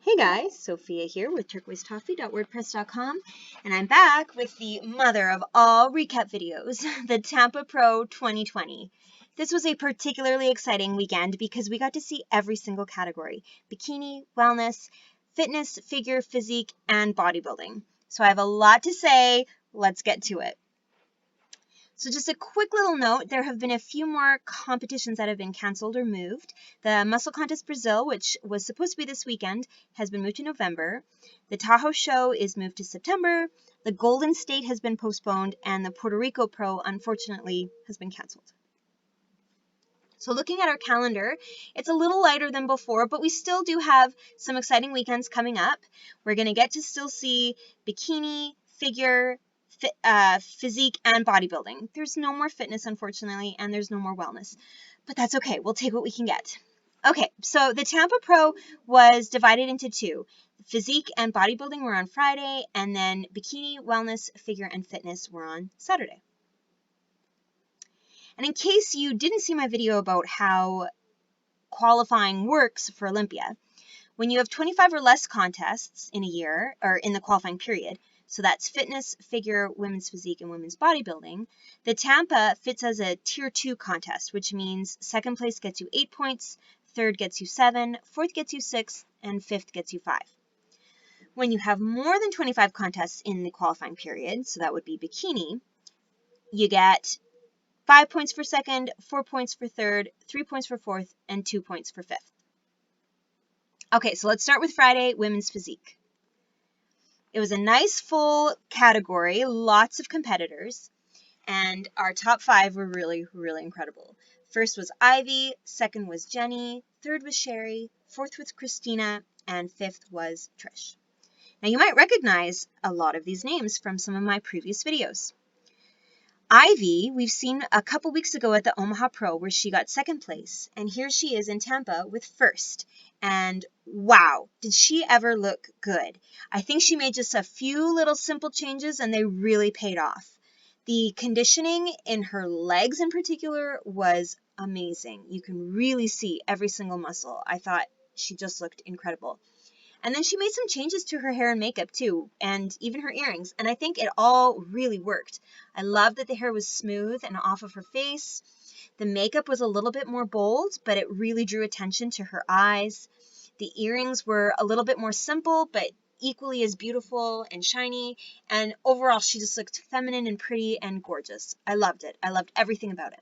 Hey guys, Sophia here with turquoisetoffee.wordpress.com, and I'm back with the mother of all recap videos, the Tampa Pro 2020. This was a particularly exciting weekend because we got to see every single category: bikini, wellness, fitness, figure, physique, and bodybuilding. So I have a lot to say. Let's get to it. So just a quick little note, there have been a few more competitions that have been canceled or moved. The Muscle Contest Brazil, which was supposed to be this weekend, has been moved to November. The Tahoe Show is moved to September. The Golden State has been postponed, and the Puerto Rico Pro, unfortunately, has been canceled. So looking at our calendar, it's a little lighter than before, but we still do have some exciting weekends coming up. We're going to get to still see bikini, figure, physique, and bodybuilding. There's no more fitness, unfortunately, and there's no more wellness, but that's okay. We'll take what we can get. Okay, so the Tampa Pro was divided into two. Physique and bodybuilding were on Friday, and then bikini, wellness, figure, and fitness were on Saturday. And in case you didn't see my video about how qualifying works for Olympia, when you have 25 or less contests in a year, or in the qualifying period, so that's fitness, figure, women's physique, and women's bodybuilding, the Tampa fits as a tier 2 contest, which means second place gets you 8 points, third gets you 7, fourth gets you 6, and fifth gets you 5. When you have more than 25 contests in the qualifying period, so that would be bikini, you get 5 points for second, 4 points for third, 3 points for fourth, and 2 points for fifth. Okay, so let's start with Friday, women's physique. It was a nice full category, lots of competitors, and our top 5 were really, really incredible. First was Ivy, second was Jenny, third was Sherry, fourth was Christina, and fifth was Trish. Now you might recognize a lot of these names from some of my previous videos. Ivy, we've seen a couple weeks ago at the Omaha Pro where she got second place, and here she is in Tampa with first. And wow, did she ever look good. I think she made just a few little simple changes and they really paid off. The conditioning in her legs in particular was amazing. You can really see every single muscle. I thought she just looked incredible. And then she made some changes to her hair and makeup too, and even her earrings, and I think it all really worked. I love that the hair was smooth and off of her face. The makeup was a little bit more bold, but it really drew attention to her eyes. The earrings were a little bit more simple, but equally as beautiful and shiny, and overall she just looked feminine and pretty and gorgeous. I loved it. I loved everything about it.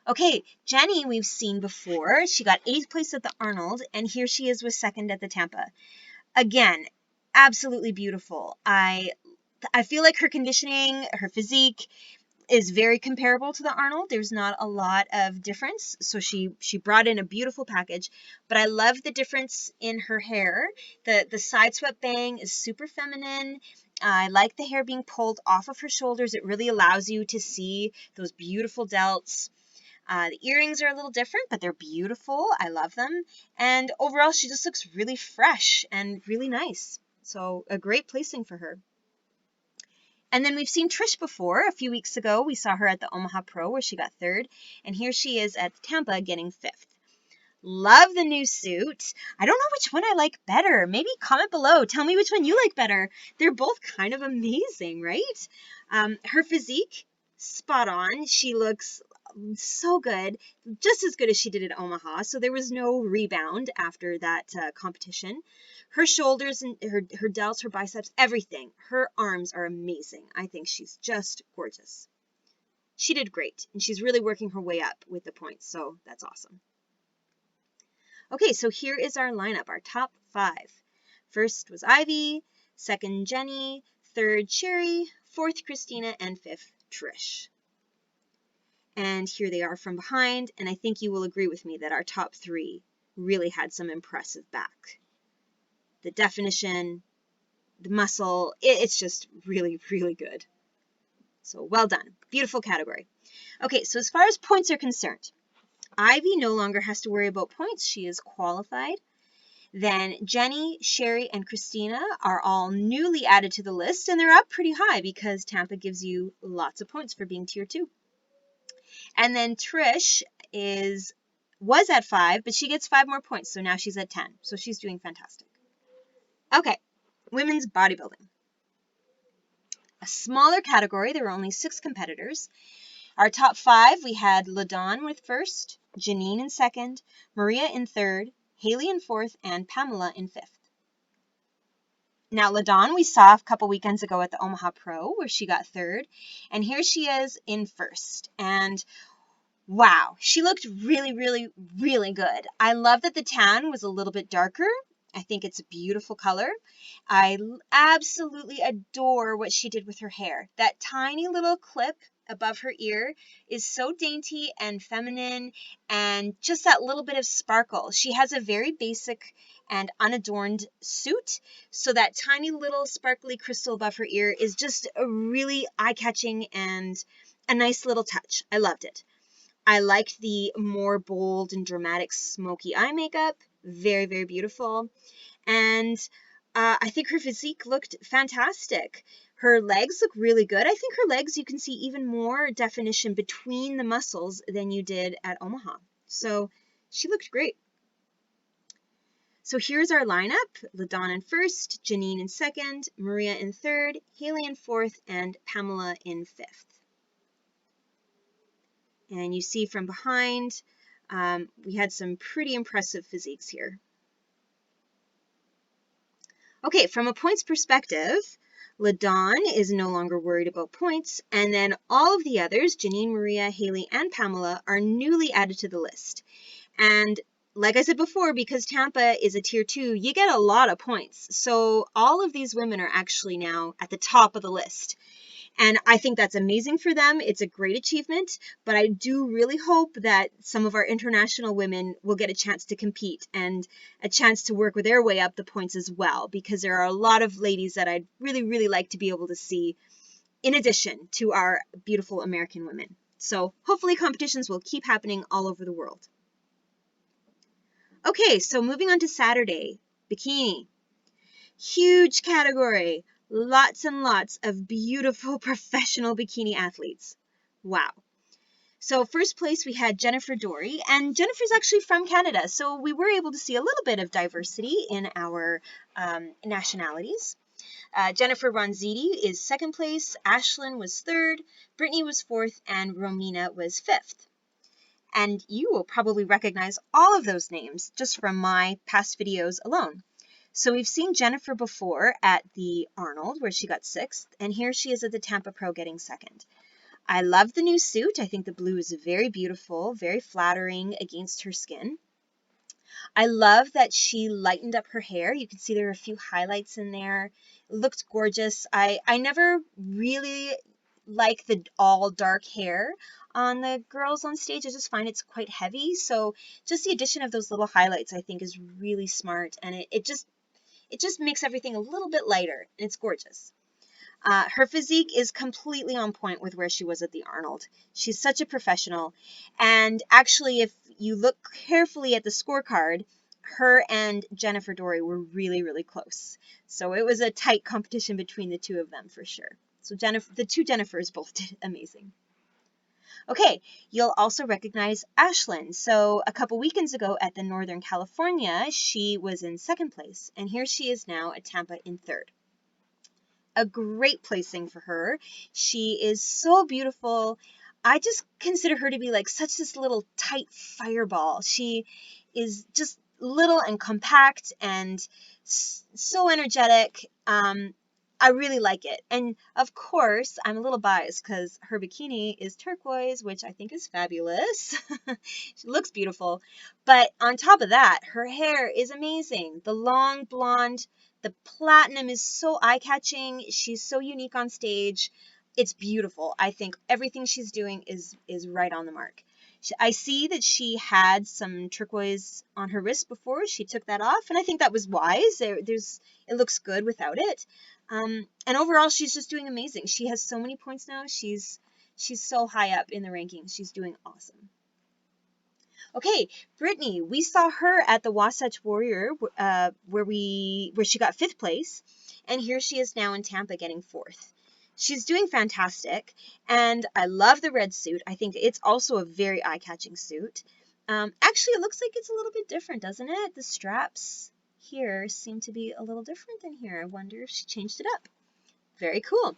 Okay, Jenny we've seen before. She got 8th place at the Arnold, and here she is with second at the Tampa. Again, absolutely beautiful. I feel like her conditioning, her physique is very comparable to the Arnold. There's not a lot of difference, so she brought in a beautiful package, but I love the difference in her hair. The side swept bang is super feminine. I like the hair being pulled off of her shoulders. It really allows you to see those beautiful delts. The earrings are a little different, but they're beautiful. I love them. And overall, she just looks really fresh and really nice. So a great placing for her. And then we've seen Trish before. A few weeks ago, we saw her at the Omaha Pro where she got 3rd. And here she is at Tampa getting 5th. Love the new suit. I don't know which one I like better. Maybe comment below. Tell me which one you like better. They're both kind of amazing, right? Her physique, spot on. She looks so good, just as good as she did at Omaha, so there was no rebound after that competition. Her shoulders and her delts, her biceps, everything. Her arms are amazing. I think she's just gorgeous. She did great, and she's really working her way up with the points, so that's awesome. Okay, so here is our lineup, our top 5. First was Ivy, second Jenny, third Sherry, fourth Christina, and fifth Trish. And here they are from behind, and I think you will agree with me that our top 3 really had some impressive back. The definition, the muscle, it's just really, really good. So well done. Beautiful category. Okay, so as far as points are concerned, Ivy no longer has to worry about points. She is qualified. Then Jenny, Sherry, and Christina are all newly added to the list, and they're up pretty high because Tampa gives you lots of points for being tier 2. And then Trish is was at 5, but she gets 5 more points, so now she's at 10. So she's doing fantastic. Okay, women's bodybuilding. A smaller category, there were only 6 competitors. Our top 5, we had LaDawn with first, Janine in second, Maria in third, Haley in fourth, and Pamela in fifth. Now, LaDawn we saw a couple weekends ago at the Omaha Pro, where she got third, and here she is in first. And wow, she looked really, really, really good. I love that the tan was a little bit darker. I think it's a beautiful color. I absolutely adore what she did with her hair. That tiny little clip above her ear is so dainty and feminine, and just that little bit of sparkle. She has a very basic and unadorned suit, so that tiny little sparkly crystal above her ear is just a really eye-catching and a nice little touch. I loved it. I liked the more bold and dramatic smoky eye makeup. Very, very beautiful. And I think her physique looked fantastic. Her legs look really good. I think her legs, you can see even more definition between the muscles than you did at Omaha. So she looked great. So here's our lineup. LaDawn in first, Janine in second, Maria in third, Haley in fourth, and Pamela in fifth. And you see from behind, we had some pretty impressive physiques here. Okay, from a points perspective, LaDawn is no longer worried about points, and then all of the others, Janine, Maria, Haley, and Pamela, are newly added to the list. And like I said before, because Tampa is a tier 2, you get a lot of points. So all of these women are actually now at the top of the list. And I think that's amazing for them. It's a great achievement, but I do really hope that some of our international women will get a chance to compete and a chance to work their way up the points as well, because there are a lot of ladies that I'd really, really like to be able to see in addition to our beautiful American women. So hopefully competitions will keep happening all over the world. Okay, so moving on to Saturday, bikini. Huge category. Lots and lots of beautiful professional bikini athletes. Wow. So first place we had Jennifer Dory, and Jennifer's actually from Canada, so we were able to see a little bit of diversity in our nationalities. Jennifer Ronziti is second place, Ashlyn was third, Brittany was fourth, and Romina was fifth. And you will probably recognize all of those names just from my past videos alone. So we've seen Jennifer before at the Arnold, where she got 6th, and here she is at the Tampa Pro getting 2nd. I love the new suit. I think the blue is very beautiful, very flattering against her skin. I love that she lightened up her hair. You can see there are a few highlights in there. It looked gorgeous. I never really like the all dark hair on the girls on stage. I just find it's quite heavy. So just the addition of those little highlights I think is really smart, and it just makes everything a little bit lighter, and it's gorgeous. Her physique is completely on point with where she was at the Arnold. She's such a professional, and actually, if you look carefully at the scorecard, her and Jennifer Dory were really, really close. So it was a tight competition between the two of them for sure. So the two Jennifers both did amazing. Okay, you'll also recognize Ashlyn. So a couple weekends ago at the Northern California, she was in 2nd place, and here she is now at Tampa in 3rd. A great placing for her. She is so beautiful. I just consider her to be like such this little tight fireball. She is just little and compact and so energetic. I really like it. And of course, I'm a little biased because her bikini is turquoise, which I think is fabulous. She looks beautiful. But on top of that, her hair is amazing. The long blonde, the platinum is so eye-catching. She's so unique on stage. It's beautiful. I think everything she's doing is right on the mark. I see that she had some turquoise on her wrist before. She took that off, and I think that was wise. It looks good without it. And overall, she's just doing amazing. She has so many points now. She's so high up in the rankings. She's doing awesome. Okay, Brittany, we saw her at the Wasatch Warrior, where she got 5th place, and here she is now in Tampa getting 4th. She's doing fantastic, and I love the red suit. I think it's also a very eye-catching suit. Actually, it looks like it's a little bit different, doesn't it? The straps here seem to be a little different than here. I wonder if she changed it up. Very cool.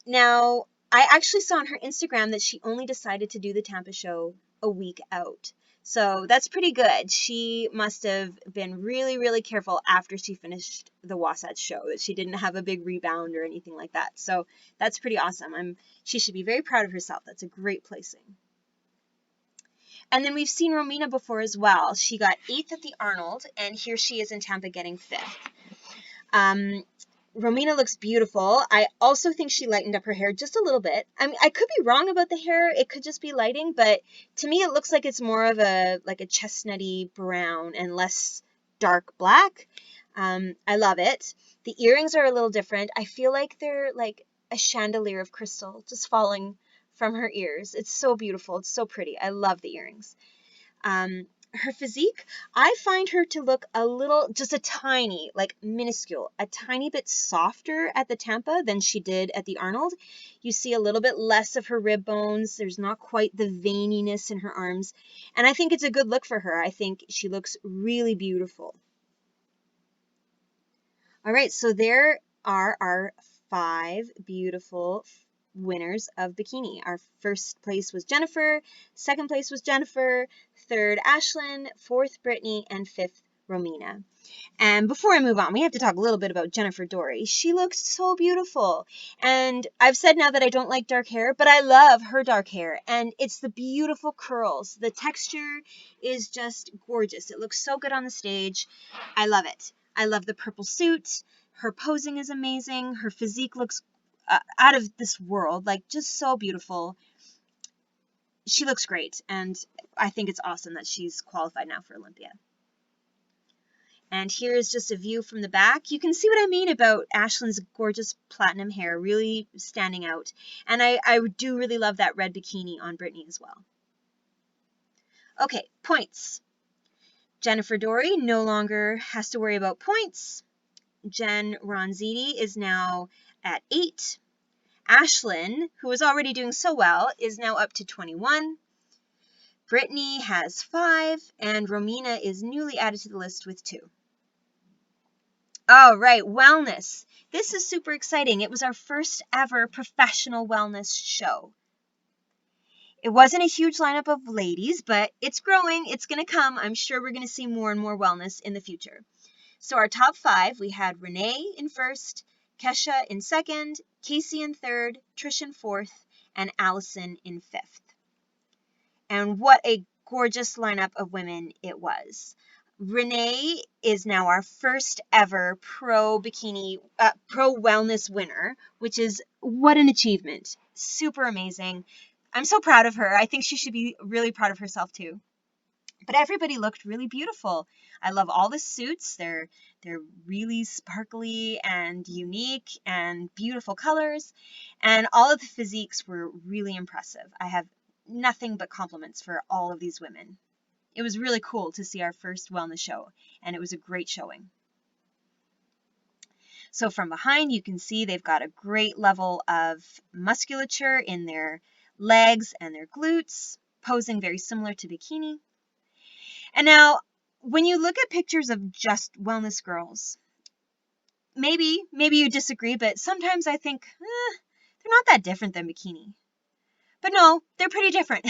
Now, I actually saw on her Instagram that she only decided to do the Tampa show a week out. So that's pretty good. She must have been really, really careful after she finished the Wasatch show, that she didn't have a big rebound or anything like that. So that's pretty awesome. She should be very proud of herself. That's a great placing. And then we've seen Romina before as well. She got 8th at the Arnold, and here she is in Tampa getting 5th. Romina looks beautiful. I also think she lightened up her hair just a little bit. I mean, I could be wrong about the hair. It could just be lighting, but to me it looks like it's more of a chestnutty brown and less dark black. I love it. The earrings are a little different. I feel like they're like a chandelier of crystal just falling from her ears. It's so beautiful. It's so pretty. I love the earrings. Her physique, I find her to look a little, just a tiny, like minuscule, a tiny bit softer at the Tampa than she did at the Arnold. You see a little bit less of her rib bones. There's not quite the veininess in her arms. And I think it's a good look for her. I think she looks really beautiful. All right, so there are our 5 beautiful winners of bikini. Our first place was Jennifer, second place was Jennifer, third Ashlyn, fourth Brittany, and 5th Romina. And before I move on, we have to talk a little bit about Jennifer Dory. She looks so beautiful. And I've said now that I don't like dark hair, but I love her dark hair. And it's the beautiful curls. The texture is just gorgeous. It looks so good on the stage. I love it. I love the purple suit. Her posing is amazing. Her physique looks out of this world, like just so beautiful. She looks great, and I think it's awesome that she's qualified now for Olympia. And here is just a view from the back. You can see what I mean about Ashlyn's gorgeous platinum hair really standing out. And I do really love that red bikini on Brittany as well. Okay, points. Jennifer Dory no longer has to worry about points. Jen Ronziti is now at 8. Ashlyn, who was already doing so well, is now up to 21. Brittany has 5, and Romina is newly added to the list with 2. All right, wellness. This is super exciting. It was our first ever professional wellness show. It wasn't a huge lineup of ladies, but it's growing. It's going to come. I'm sure we're going to see more and more wellness in the future. So our top 5, we had Renee in first, Kesha in second, Casey in third, Trish in fourth, and Allison in 5th. And what a gorgeous lineup of women it was. Renee is now our first ever pro wellness winner, which is what an achievement. Super amazing. I'm so proud of her. I think she should be really proud of herself too. But everybody looked really beautiful. I love all the suits. They're really sparkly and unique and beautiful colors. And all of the physiques were really impressive. I have nothing but compliments for all of these women. It was really cool to see our first wellness show, and it was a great showing. So from behind, you can see they've got a great level of musculature in their legs and their glutes, posing very similar to bikini. And now, when you look at pictures of just wellness girls, maybe you disagree, but sometimes I think they're not that different than bikini. But no, they're pretty different.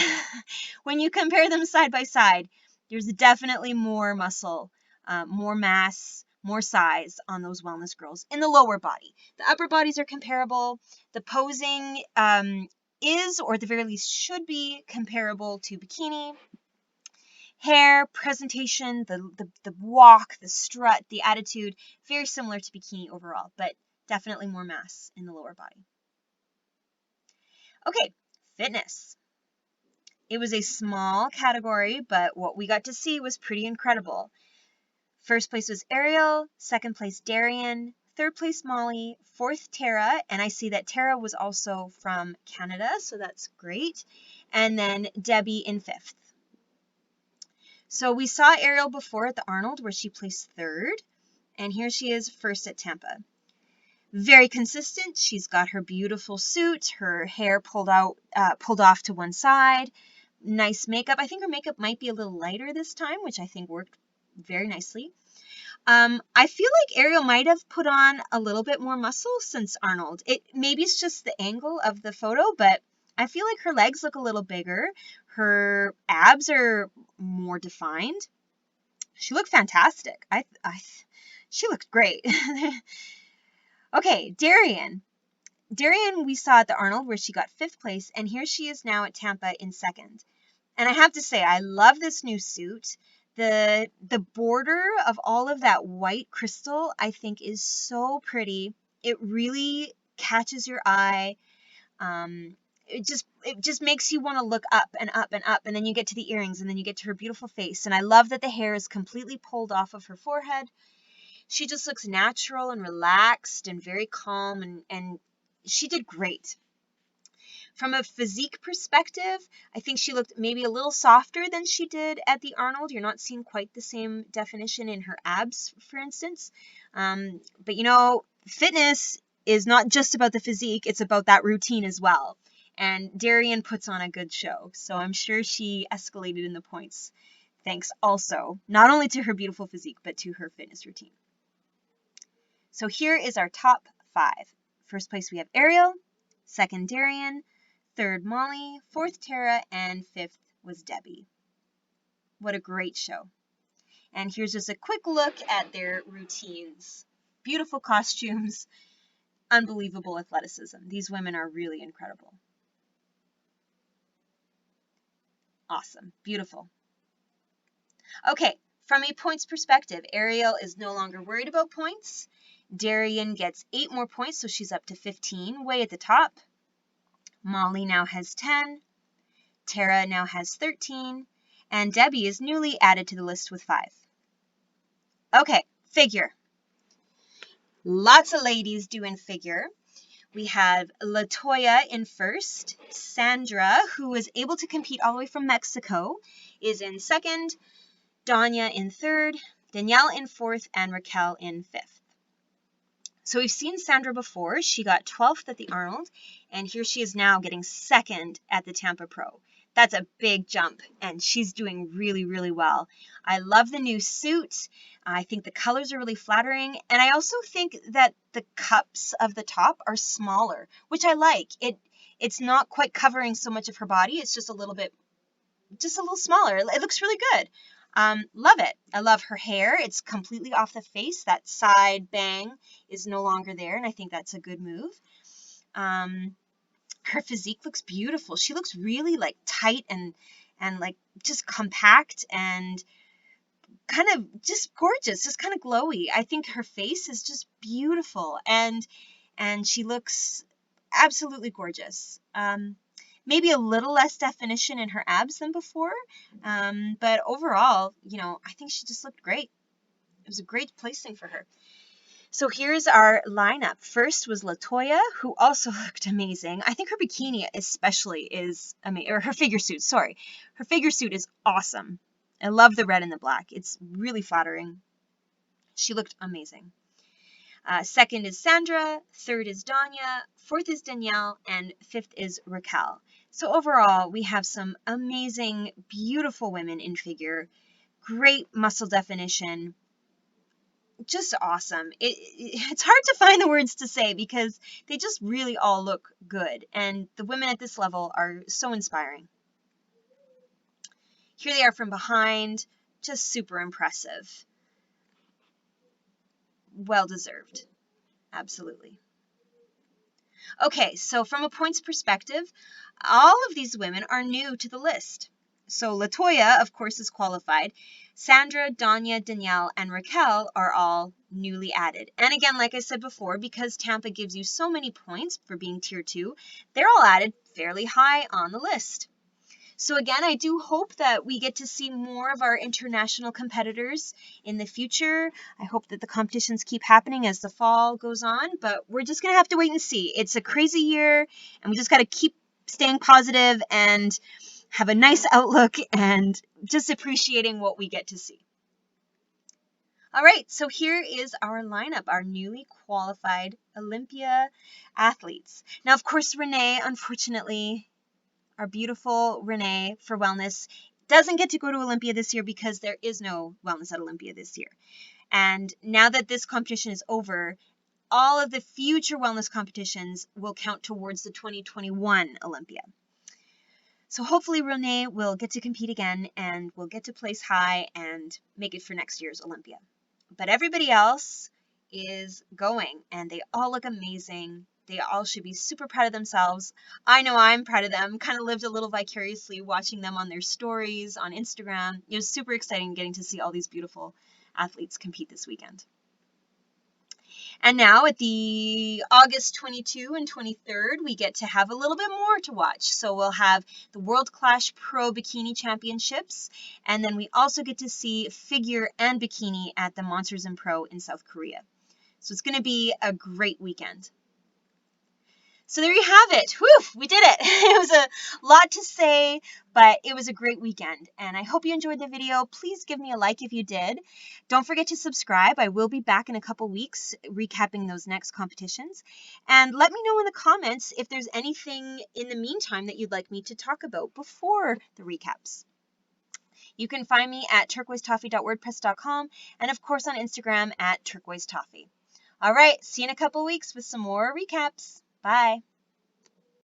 When you compare them side by side, there's definitely more muscle, more mass, more size on those wellness girls in the lower body. The upper bodies are comparable. The posing is, or at the very least should be, comparable to bikini. Hair, presentation, the walk, the strut, the attitude, very similar to bikini overall, but definitely more mass in the lower body. Okay, fitness. It was a small category, but what we got to see was pretty incredible. First place was Ariel, second place Darian, third place Molly, fourth Tara, and I see that Tara was also from Canada, so that's great, and then Debbie in 5th. So we saw Ariel before at the Arnold where she placed 3rd, and here she is first at Tampa. Very consistent. She's got her beautiful suit, her hair pulled off to one side, nice makeup. I think her makeup might be a little lighter this time, which I think worked very nicely. I feel like Ariel might have put on a little bit more muscle since Arnold. Maybe it's just the angle of the photo, but I feel like her legs look a little bigger. Her abs are more defined. She looked fantastic. She looked great. Okay, Darian. Darian we saw at the Arnold where she got 5th place, and here she is now at Tampa in 2nd. And I have to say, I love this new suit. The border of all of that white crystal, I think, is so pretty. It really catches your eye. It just makes you want to look up and up and up, and then you get to the earrings, and then you get to her beautiful face. And I love that the hair is completely pulled off of her forehead. She just looks natural and relaxed and very calm, and she did great. From a physique perspective, I think she looked maybe a little softer than she did at the Arnold. You're not seeing quite the same definition in her abs, for instance. But you know, fitness is not just about the physique, it's about that routine as well. And Darian puts on a good show, so I'm sure she escalated in the points. Thanks also, not only to her beautiful physique, but to her fitness routine. So here is our top 5. First place we have Ariel, 2nd Darian, 3rd Molly, 4th Tara, and 5th was Debbie. What a great show. And here's just a quick look at their routines. Beautiful costumes, unbelievable athleticism. These women are really incredible. Awesome, beautiful. Okay, from a points perspective, Ariel is no longer worried about points. Darian gets 8 more points, so she's up to 15, way at the top. Molly now has 10. Tara now has 13. And Debbie is newly added to the list with 5. Okay, figure. Lots of ladies doing figure. We have Latoya in 1st. Sandra, who was able to compete all the way from Mexico, is in 2nd. Danya in 3rd. Danielle in 4th. And Raquel in 5th. So we've seen Sandra before. She got 12th at the Arnold, and here she is now getting 2nd at the Tampa Pro. That's a big jump, and she's doing really, really well. I love the new suit. I think the colors are really flattering, and I also think that the cups of the top are smaller, which I like. It's not quite covering so much of her body. It's just a little smaller. It looks really good. Love it. I love her hair. It's completely off the face. That side bang is no longer there, and I think that's a good move. Her physique looks beautiful. She looks really like tight and like just compact and kind of just gorgeous, just kind of glowy. I think her face is just beautiful, and she looks absolutely gorgeous. Maybe a little less definition in her abs than before, but overall, you know, I think she just looked great. It was a great placing for her. So here's our lineup. First was Latoya, who also looked amazing. I think her bikini especially is amazing, or her figure suit, sorry. Her figure suit is awesome. I love the red and the black. It's really flattering. She looked amazing. 2nd is Sandra, 3rd is Danya, 4th is Danielle, and 5th is Raquel. So overall, we have some amazing, beautiful women in figure, great muscle definition, just awesome. It's hard to find the words to say because they just really all look good, and the women at this level are so inspiring. Here they are from behind, just super impressive. Well deserved. Absolutely. Okay, so from a points perspective, all of these women are new to the list. So Latoya, of course, is qualified. Sandra, Danya, Danielle, and Raquel are all newly added. And again, like I said before, because Tampa gives you so many points for being tier 2, they're all added fairly high on the list. So again, I do hope that we get to see more of our international competitors in the future. I hope that the competitions keep happening as the fall goes on, but we're just going to have to wait and see. It's a crazy year, and we just got to keep staying positive and have a nice outlook and just appreciating what we get to see. All right, so here is our lineup, our newly qualified Olympia athletes. Now, of course, Renee, unfortunately, our beautiful Renee for wellness, doesn't get to go to Olympia this year because there is no wellness at Olympia this year. And now that this competition is over, all of the future wellness competitions will count towards the 2021 Olympia. So hopefully Renee will get to compete again and will get to place high and make it for next year's Olympia. But everybody else is going and they all look amazing. They all should be super proud of themselves. I know I'm proud of them. Kind of lived a little vicariously watching them on their stories on Instagram. It was super exciting getting to see all these beautiful athletes compete this weekend. And now at the August 22 and 23rd, we get to have a little bit more to watch. So we'll have the World Clash Pro Bikini Championships, and then we also get to see figure and bikini at the Monsters and Pro in South Korea. So it's going to be a great weekend. So there you have it. Whew, we did it. It was a lot to say, but it was a great weekend. And I hope you enjoyed the video. Please give me a like if you did. Don't forget to subscribe. I will be back in a couple weeks recapping those next competitions. And let me know in the comments if there's anything in the meantime that you'd like me to talk about before the recaps. You can find me at turquoisetoffee.wordpress.com and of course on Instagram at turquoisetoffee. All right, see you in a couple weeks with some more recaps. Bye.